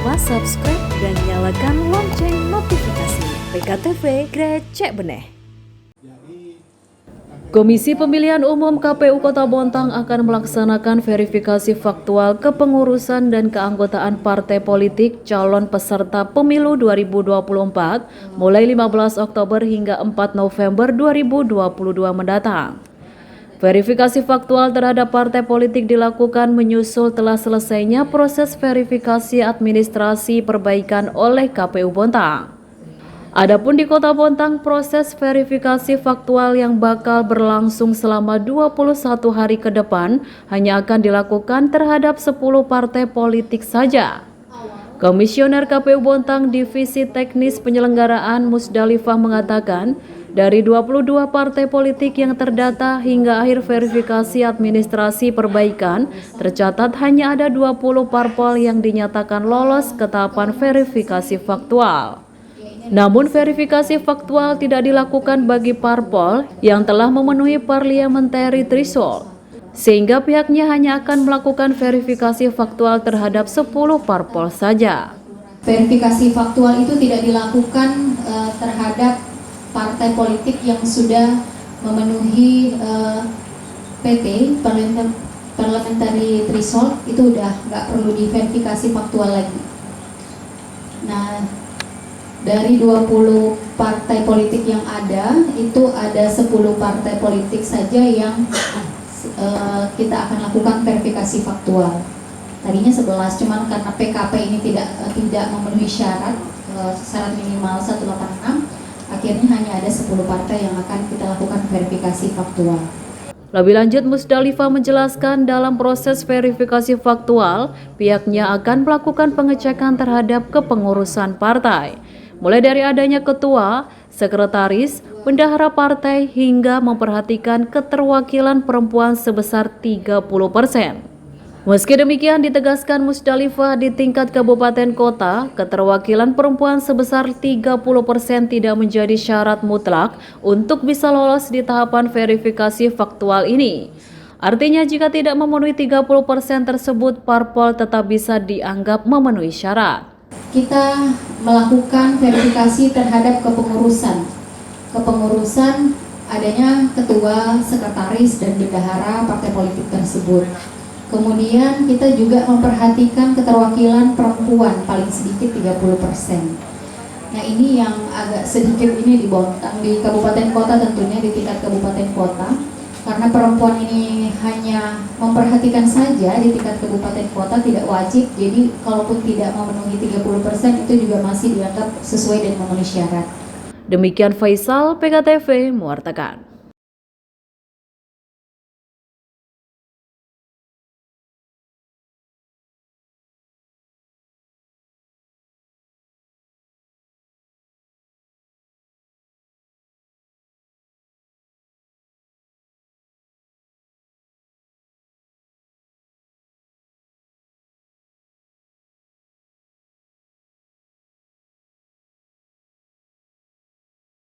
lupa subscribe dan nyalakan lonceng notifikasi. PKTV Grecek Beneh. Komisi Pemilihan Umum KPU Kota Bontang akan melaksanakan verifikasi faktual kepengurusan dan keanggotaan partai politik calon peserta pemilu 2024 mulai 15 Oktober hingga 4 November 2022 mendatang. Verifikasi faktual terhadap partai politik dilakukan menyusul telah selesainya proses verifikasi administrasi perbaikan oleh KPU Bontang. Adapun di Kota Bontang, proses verifikasi faktual yang bakal berlangsung selama 21 hari ke depan hanya akan dilakukan terhadap 10 partai politik saja. Komisioner KPU Bontang Divisi Teknis Penyelenggaraan Musdalifah mengatakan, dari 22 partai politik yang terdata hingga akhir verifikasi administrasi perbaikan, tercatat hanya ada 20 parpol yang dinyatakan lolos ke tahapan verifikasi faktual. Namun verifikasi faktual tidak dilakukan bagi parpol yang telah memenuhi parliamentary threshold, sehingga pihaknya hanya akan melakukan verifikasi faktual terhadap 10 parpol saja. Verifikasi faktual itu tidak dilakukan terhadap partai politik yang sudah memenuhi PT parliamentary threshold, itu udah nggak perlu diverifikasi faktual lagi. Nah, dari 20 partai politik yang ada, itu ada 10 partai politik saja yang kita akan lakukan verifikasi faktual. Tadinya 11, cuman karena PKP ini tidak memenuhi syarat minimal 186, akhirnya hanya ada 10 partai yang akan kita lakukan verifikasi faktual. Lebih lanjut, Musdalifah menjelaskan dalam proses verifikasi faktual, pihaknya akan melakukan pengecekan terhadap kepengurusan partai, mulai dari adanya ketua, sekretaris, bendahara partai hingga memperhatikan keterwakilan perempuan sebesar 30%. Meski demikian, ditegaskan Musdalifah di tingkat kabupaten kota, keterwakilan perempuan sebesar 30% tidak menjadi syarat mutlak untuk bisa lolos di tahapan verifikasi faktual ini. Artinya jika tidak memenuhi 30% tersebut, parpol tetap bisa dianggap memenuhi syarat. Kita melakukan verifikasi terhadap kepengurusan. Kepengurusan adanya ketua, sekretaris, dan bendahara partai politik tersebut. Kemudian kita juga memperhatikan keterwakilan perempuan paling sedikit 30%. Nah, ini yang agak sedikit ini di Bontang, di kabupaten kota tentunya di tingkat kabupaten kota. Karena perempuan ini hanya memperhatikan saja di tingkat kabupaten kota, tidak wajib. Jadi kalaupun tidak memenuhi 30% itu juga masih dianggap sesuai dan memenuhi syarat. Demikian Faisal, PKTV mewartakan.